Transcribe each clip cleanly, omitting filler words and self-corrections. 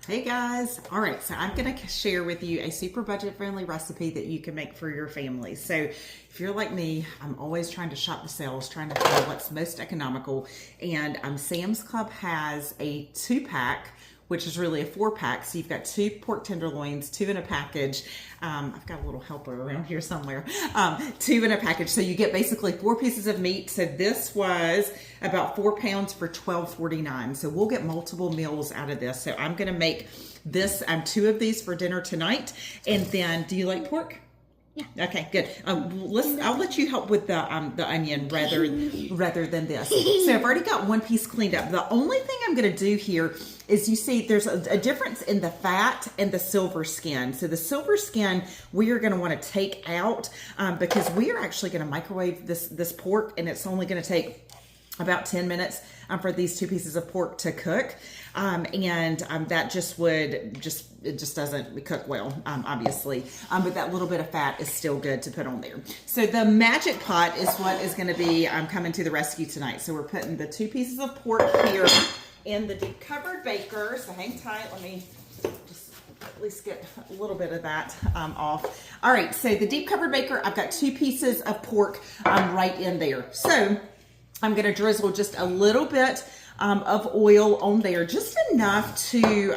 Hey guys. All right, so I'm going to share with you a super budget friendly recipe that you can make for your family. So if you're like me, I'm always trying to shop the sales, trying to find what's most economical. And Sam's Club has a 2-pack, which is really a 4-pack. So you've got 2 pork tenderloins, 2 in a package. I've got a little helper around here somewhere. 2 in a package. So you get basically 4 pieces of meat. So this was about 4 pounds for $12.49. So we'll get multiple meals out of this. So I'm going to make this, 2 of these for dinner tonight. And then, do you like pork? Yeah. Okay, good. I'll let you help with the onion rather than this. So I've already got 1 piece cleaned up. The only thing I'm going to do here is, you see there's a difference in the fat and the silver skin. So the silver skin we are going to want to take out because we are actually going to microwave this pork, and it's only going to take about 10 minutes for these 2 pieces of pork to cook. That just doesn't cook well, obviously. But that little bit of fat is still good to put on there. So the magic pot is what is going to be coming to the rescue tonight. So we're putting the 2 pieces of pork here in the deep covered baker. So hang tight. Let me just at least get a little bit of that off. All right. So the deep covered baker, I've got 2 pieces of pork right in there. So I'm going to drizzle just a little bit of oil on there, just enough to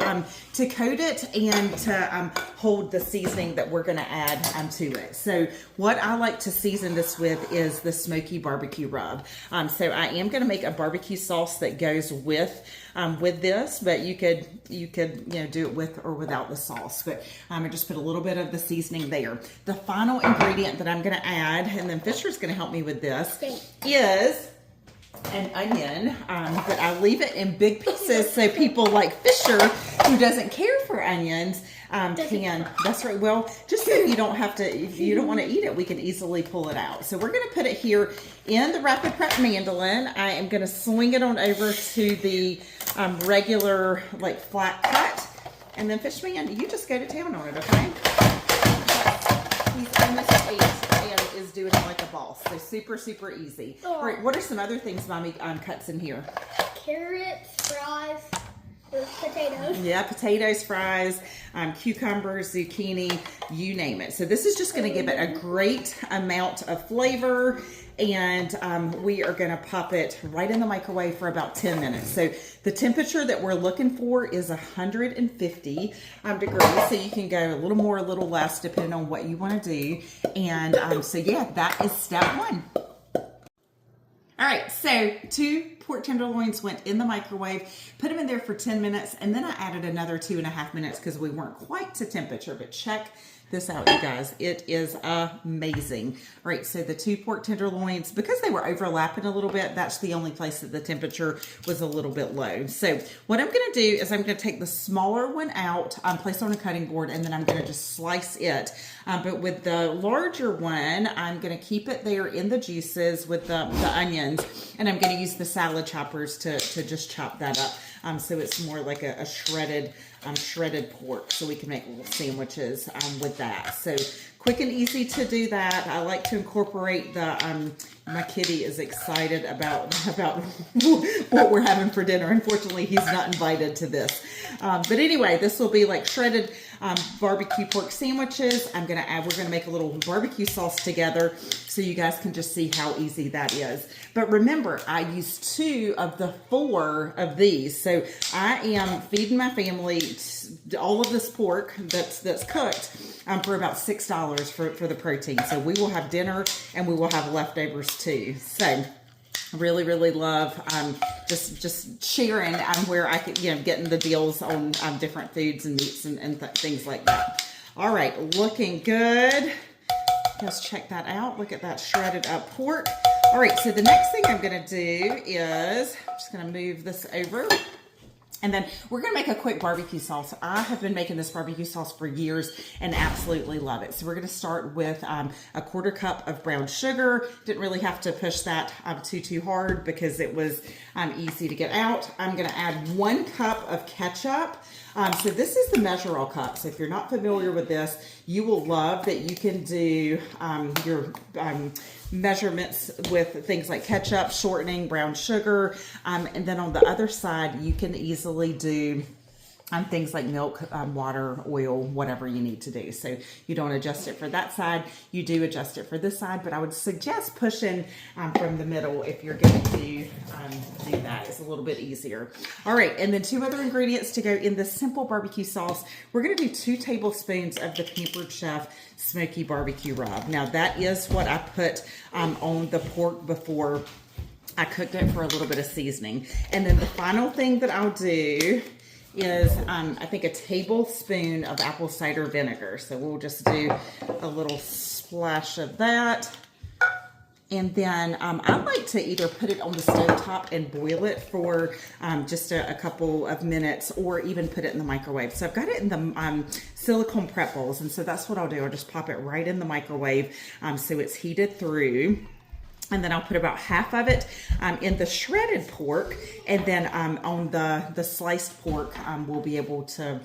coat it and to hold the seasoning that we're going to add to it. So what I like to season this with is the smoky barbecue rub. So I am going to make a barbecue sauce that goes with this, but you could do it with or without the sauce. But I just put a little bit of the seasoning there. The final ingredient that I'm going to add, and then Fisher's going to help me with this, is an onion, but I leave it in big pieces so people like Fisher, who doesn't care for onions, can. That's right. Well, just so you don't have to, if you don't want to eat it, we can easily pull it out. So we're going to put it here in the Rapid Prep mandolin. I am going to swing it on over to the regular like flat cut, and then Fishman, you just go to town on it, okay? He's almost 8 and is doing it like a boss. So super, super easy. Oh. All right, what are some other things Mommy cuts in here? Carrots, fries, potatoes. Yeah, potatoes, fries, cucumbers, zucchini, you name it. So this is just going to give it a great amount of flavor, and we are going to pop it right in the microwave for about 10 minutes. So the temperature that we're looking for is 150 degrees. So you can go a little more, a little less, depending on what you want to do. And so yeah, that is step 1. All right, so 2 pork tenderloins went in the microwave, put them in there for 10 minutes, and then I added another 2.5 minutes because we weren't quite to temperature, but check this out, you guys. It is amazing. All right, so the 2 pork tenderloins, because they were overlapping a little bit, that's the only place that the temperature was a little bit low. So what I'm gonna do is I'm gonna take the smaller one out, place it on a cutting board, and then I'm gonna just slice it. But with the larger one, I'm gonna keep it there in the juices with the onions, and I'm gonna use the salad choppers to just chop that up. So it's more like a shredded pork, so we can make little sandwiches with that. So quick and easy to do that. I like to incorporate the my kitty is excited about what we're having for dinner. Unfortunately, he's not invited to this. But anyway, this will be like shredded barbecue pork sandwiches. We're gonna make a little barbecue sauce together so you guys can just see how easy that is. But remember, I used 2 of the 4 of these. So I am feeding my family all of this pork that's cooked for about $6 for the protein. So we will have dinner and we will have leftovers too. So really, really love just sharing where I could, getting the deals on different foods and meats and things like that. All right, looking good. Let's check that out. Look at that shredded up pork. All right, so the next thing I'm gonna do is, I'm just gonna move this over. And then we're gonna make a quick barbecue sauce. I have been making this barbecue sauce for years and absolutely love it. So we're gonna start with a 1/4 cup of brown sugar. Didn't really have to push that too hard because it was easy to get out. I'm gonna add 1 cup of ketchup. So this is the measure-all cup. So if you're not familiar with this, you will love that you can do your measurements with things like ketchup, shortening, brown sugar, and then on the other side, you can easily do things like milk, water, oil, whatever you need to do. So you don't adjust it for that side. You do adjust it for this side, but I would suggest pushing from the middle if you're going to do that. It's a little bit easier. All right, and then 2 other ingredients to go in this simple barbecue sauce. We're going to do 2 tablespoons of the Pampered Chef Smoky Barbecue Rub. Now that is what I put on the pork before I cooked it for a little bit of seasoning. And then the final thing that I'll do is I think a tablespoon of apple cider vinegar. So we'll just do a little splash of that. And then I like to either put it on the stove top and boil it for just a couple of minutes, or even put it in the microwave. So I've got it in the silicone prep bowls, and so that's what I'll do. I'll just pop it right in the microwave so it's heated through. And then I'll put about half of it in the shredded pork, and then on the sliced pork, we'll be able to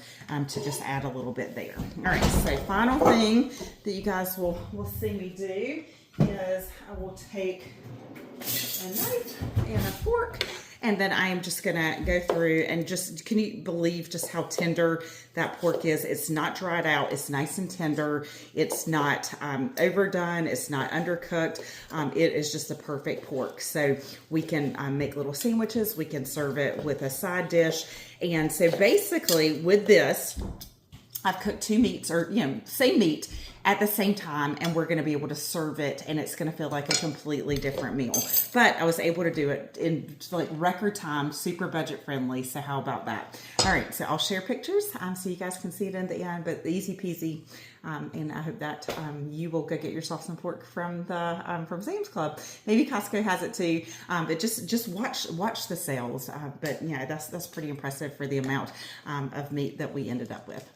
just add a little bit there. All right, so final thing that you guys will see me do is I will take a knife and a fork, and then I am just gonna go through and just, can you believe just how tender that pork is? It's not dried out, it's nice and tender. It's not overdone, it's not undercooked. It is just a perfect pork. So we can make little sandwiches, we can serve it with a side dish. And so basically with this, I've cooked 2 meats, or same meat at the same time, and we're going to be able to serve it, and it's going to feel like a completely different meal. But I was able to do it in like record time, super budget friendly. So how about that? All right, so I'll share pictures so you guys can see it in the end, but easy peasy. And I hope that you will go get yourself some pork from the from Sam's Club. Maybe Costco has it too. But just watch the sales. But yeah, that's pretty impressive for the amount of meat that we ended up with.